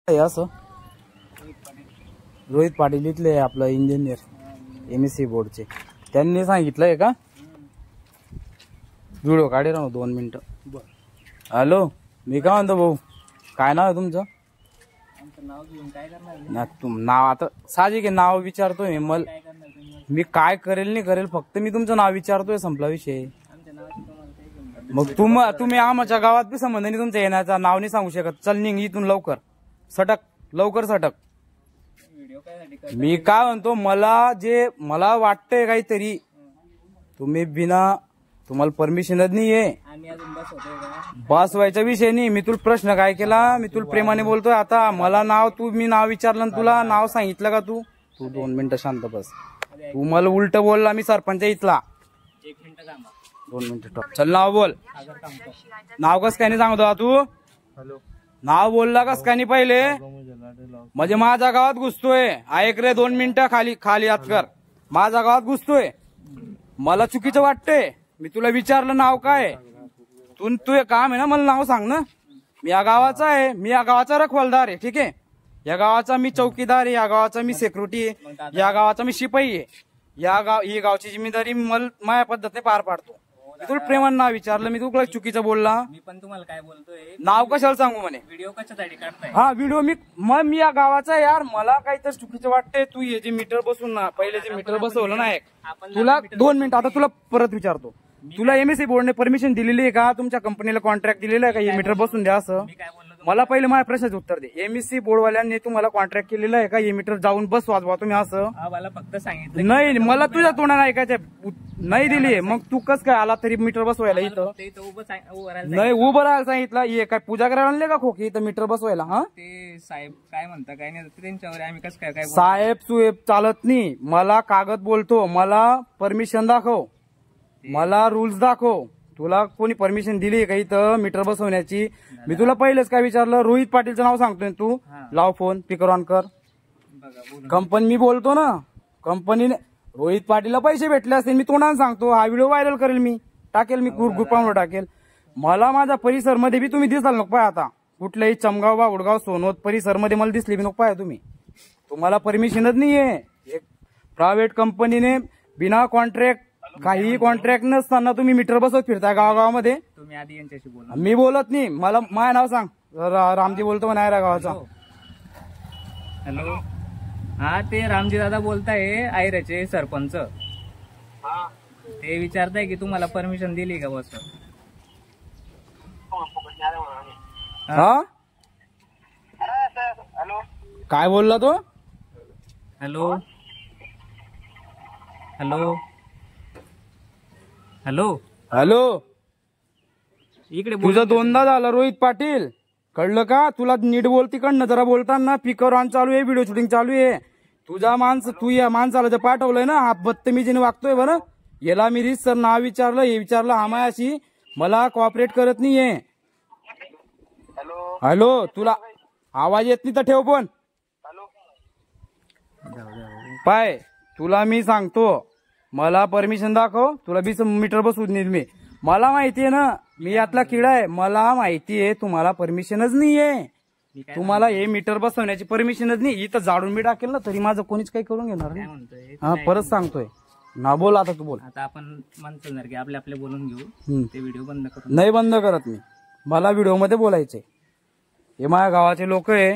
असं रोहित पाटील इथले आपलं इंजिनियर MSc बोर्डचे त्यांनी सांगितलंय का? व्हिडिओ काढे राहू 2 मिनिटं. हॅलो, मी काय म्हणतो भाऊ, काय नाव आहे तुमचं? नाव आता साहजिक आहे, नाव विचारतोय मी काय करेल नाही करेल, फक्त मी तुमचं नाव विचारतोय, संपला विषय. मग तुम्ही आमच्या गावात बी संबंध नाही तुमच्या येण्याचा, नाव नाही सांगू शकत. चल निघ इथून लवकर, सटक लवकर सटक. मी काय म्हणतो, मला वाटतंय काहीतरी, तुम्ही तुम्हाला परमिशनच नाहीये. बस व्हायचा विषय नाही. मी तुला प्रश्न काय केला, मी तुला प्रेमाने बोलतोय. आता मला मी नाव विचारलं, तुला नाव सांगितलं का? तू 2 मिनिटं शांत बस. तू मला उलट बोलला, मी सरपंच इथला. 2 मिनिटं चल, नाव बोल. नाव कस काय नाही सांगतो तू? नाव बोलला कस काय नाही पहिले? म्हणजे माझ्या गावात घुसतोय. ऐक रे, 2 मिनिटं खाली हात कर. माझ्या गावात घुसतोय, मला चुकीचं वाटतंय. मी तुला विचारलं नाव काय, तू काम आहे ना, मला नाव सांग ना. मी या गावाचा आहे, मी या गावाचा रखवालदार आहे, ठीक आहे. या गावाचा मी चौकीदार आहे, या गावाचा मी सिक्युरिटी आहे, या गावाचा मी शिपाई आहे. ही गावची जिम्मेदारी माझ्या पद्धतीने पार पाडतो. मी तुला प्रेमान नाव विचारलं, मी तुला चुकीचं बोलला. मी पण तुम्हाला काय बोलतोय, नाव कशाला सांगू म्हणे? व्हिडिओ कशासाठी काढताय? हा व्हिडिओ मी या गावाचा यार, मला काहीतरी चुकीचं वाटतंय. तू हे जे मीटर बसून ना, पहिले जे मीटर बसवलं ना, तुला 2 मिनिटं आता तुला परत विचारतो. तुला MSc बोर्डने परमिशन दिलेली आहे का? तुमच्या कंपनीला कॉन्ट्रॅक्ट दिलेलं आहे का हे मीटर बसून द्या असं? मला पहिले माझ्या प्रश्नाचं उत्तर दे. MSc बोर्डवाल्यांनी तुम्हाला कॉन्ट्रॅक्ट केलेलं आहे का हे मीटर जाऊन बस वाजवा तुम्ही असं? मला फक्त सांगितलं नाही, मला तुझ्या तोंडाने ऐकायचं नाही दिली. मग तू कस काय आला तरी मीटर बसवायला इथं? नाही, उभं राहायला सांगितलं. हे काय पूजा करायला आणले का खोकी इथं मीटर बसवायला? हा, ते साहेब काय म्हणता काय नाही त्यांच्यावर आम्ही कसं काय साहेब चालत नाही. मला कागद बोलतो, मला परमिशन दाखव, मला रूल्स दाखव. तुला कोणी परमिशन दिली का इथं मीटर बसवण्याची? मी तुला पहिलेच काय विचारलं? रोहित पाटीलचं नाव सांगतोय तू. लाव फोन, स्पीकर ऑन कर. कंपनी मी बोलतो ना, कंपनीने रोहित पाटीलला पैसे भेटले असतील, मी तोंडाने सांगतो. हा व्हिडिओ व्हायरल करेल, मी टाकेल, मी ग्रुपावर टाकेल. मला माझ्या परिसरमध्ये बी तुम्ही दिसाल नको पाय. आता कुठल्याही चमगाव बागुडगाव सोनवत परिसरमध्ये मला दिसली बी नको पाय तुम्ही. तुम्हाला परमिशनच नाहीये. एक प्रायव्हेट कंपनीने बिना कॉन्ट्रॅक्ट, काही कॉन्ट्रॅक्ट नसताना तुम्ही मीटर बसवत फिरता गावागावामध्ये. तुम्ही आधी यांच्याशी बोला. मी बोलत नाही. मला माझं नाव सांग. रामजी बोलतो म्हणाय गावाचा. हॅलो, हा ते रामजी दादा बोलताय, आयऱ्याचे सरपंच. ते विचारताय की तुम्हाला परमिशन दिली का बस? हा, काय बोलला तो? हॅलो हॅलो हॅलो हॅलो, इकडे तुझं 2दा झालं रोहित पाटील, कळलं का? तुला नीट बोल तिकडनं जरा. बोलताना स्पीकर ऑन चालू आहे, व्हिडिओ शूटिंग चालू आहे. तू या माणसाला जे पाठवलंय ना, हा बदतमीजीने वागतोय बरं. याला मी सर नाव विचारलं, हे विचारलं, हा मायाशी मला कॉपरेट करत नाहीये. हॅलो, तुला आवाज येत नाही तर ठेव फोन. पाय, तुला मी सांगतो, मला परमिशन दाखव. तुला 20 मीटर बसवून देईल मी. मला माहितीये ना, मी यातला किडा आहे. मला माहितीये तुम्हाला परमिशनच नाहीये. तुम्हाला हे मीटर बसवण्याची परमिशनच नाही. इथं जाडून मी टाकेल ना, तरी माझं कोणीच काही करून घेणार नाही. हा, परत सांगतोय ना, बोल आता. तू बोल. आता आपण माणसं की आपले बोलून घेऊ. ते व्हिडिओ बंद करू. नाही बंद करत मी. मला व्हिडिओ मध्ये बोलायचंय. हे माझ्या गावाचे लोक आहे,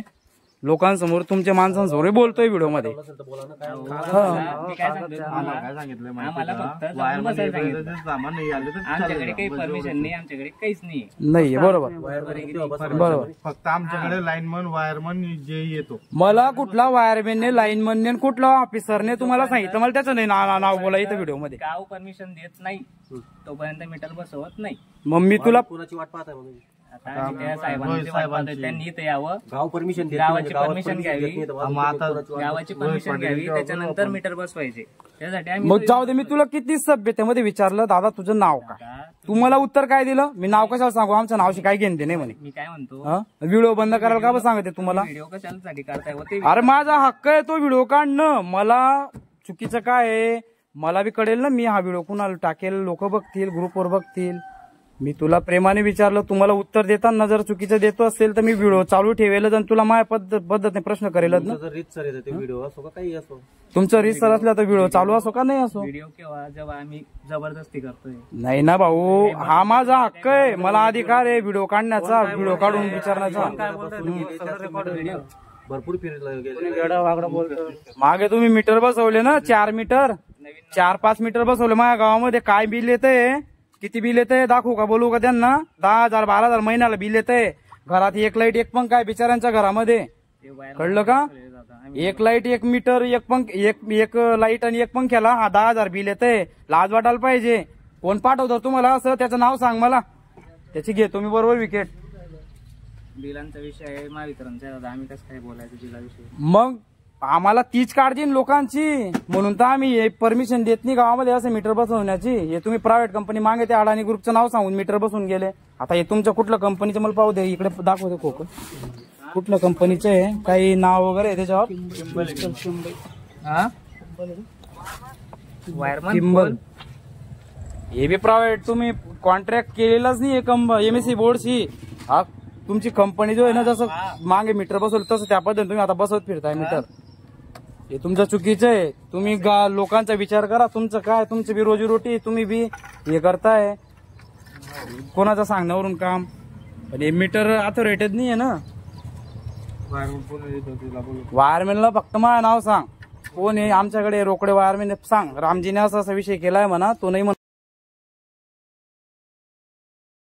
लोकांसमोर तुमच्या माणसांसमोर बोलतोय व्हिडिओ मध्ये. आमच्याकडे काही परमिशन नाही, आमच्याकडे काहीच नाही. बरोबर बरोबर. फक्त आमच्याकडे लाईनमन वायरमन जे येतो. मला कुठला वायरमॅनने, लाईनमनने, कुठला ऑफिसरने तुम्हाला सांगितलं? मला त्याचं नाही नाव बोला इथं व्हिडिओ मध्ये. गाव परमिशन देत नाही तोपर्यंत मीटर बसवत नाही. मग मी तुला कोणाची वाट पाहताय म्हणून? त्यांनी इथं यावं, गाव परमिशन, गावाची परमिशन घ्यावी, गावाची परमिशन घ्यावी, त्याच्यानंतर मीटर बसवायचे. त्यासाठी मग जाऊ दे. मी तुला किती सभ्यतेमध्ये विचारलं, दादा तुझं नाव काय? तू मला उत्तर काय दिलं? मी नाव कशाला सांगू? आमच्या नावाशी काय घेणते नाही म्हणे. मी काय म्हणतो, व्हिडिओ बंद करायला का सांगते तुम्हाला? व्हिडिओ कशासाठी काढताय? अरे माझा हक्क आहे तो व्हिडिओ काढणं. मला चुकीचं काय आहे मला बी कळेल ना. मी हा व्हिडिओ कुणाला टाकेल, लोक बघतील, ग्रुपवर बघतील. मी तुला प्रेमाने विचारलं, तुम्हाला उत्तर देताना जर चुकीचं देतो असेल तर मी व्हिडिओ चालू ठेवेलच आणि तुला माझ्या पद्धतीने प्रश्न करेलच ना. रीतसर येतं ते व्हिडिओ असो का काही असो. तुमचं रिसर असलं तर व्हिडिओ चालू असो का नाही असो. व्हिडिओ केव्हा जेव्हा आम्ही जबरदस्ती करतोय. नाही ना भाऊ, हा माझा हक्क आहे, मला अधिकार आहे व्हिडिओ काढण्याचा, व्हिडिओ काढून विचारण्याचा. भरपूर फिरलं. मागे तुम्ही मीटर बसवले ना, 4 मीटर 4-5 मीटर बसवले माझ्या गावामध्ये. काय बिल येतंय, किती बिल येतंय दाखवू का, बोलू का त्यांना? 10,000 12,000 महिन्याला बिल येतंय. घरात एक लाईट एक पंख आहे बिचाऱ्यांच्या घरामध्ये, कळलं का? एक लाईट एक मीटर एक पंख, एक लाईट आणि एक पंख्याला 10,000 बिल येतंय. लाज वाटायला पाहिजे. कोण पाठवतो तुम्हाला असं? त्याचं नाव सांग मला, त्याची घेतो मी बरोबर विकेट. बिलांचा विषय आहे महावितरणचा दादा, आम्ही कसं काय बोलायचं बिलाविषयी? मग आम्हाला तीच काळजी ना लोकांची, म्हणून तर आम्ही परमिशन देत नाही गावामध्ये असं मीटर बसवण्याची. हे तुम्ही प्रायव्हेट कंपनी मागे ते अडाणी ग्रुपचं नाव सांगून मीटर बसवून गेले. आता हे तुमच्या कुठल्या कंपनीचं मला पाहू दे, इकडे दाखवते खोकं. कुठल्या कंपनीचं आहे, काही नाव वगैरे आहे त्याच्यावर? वायरमन किंबल. हे बी प्रायव्हेट, तुम्ही कॉन्ट्रॅक्ट केलेलाच नाही MSC बोर्डशी. हा तुमची कंपनी जो आहे ना, जसं मागे मीटर बसवलं तसं त्या पद्धतीने तुम्ही आता बसवत फिरताय मीटर. हे तुमचं चुकीचं आहे. तुम्ही लोकांचा विचार करा. तुमचं काय, तुमची बी रोजीरोटी, तुम्ही बी हे करताय कोणाचं सांगण्यावरून काम. पण हे मीटर अथॉरिटेड नाही आहे ना. वायरमॅनला फक्त माझं नाव सांग, कोण आहे आमच्याकडे रोकडे वायरमॅन सांग. रामजीने असा विषय केलाय म्हणा, तो नाही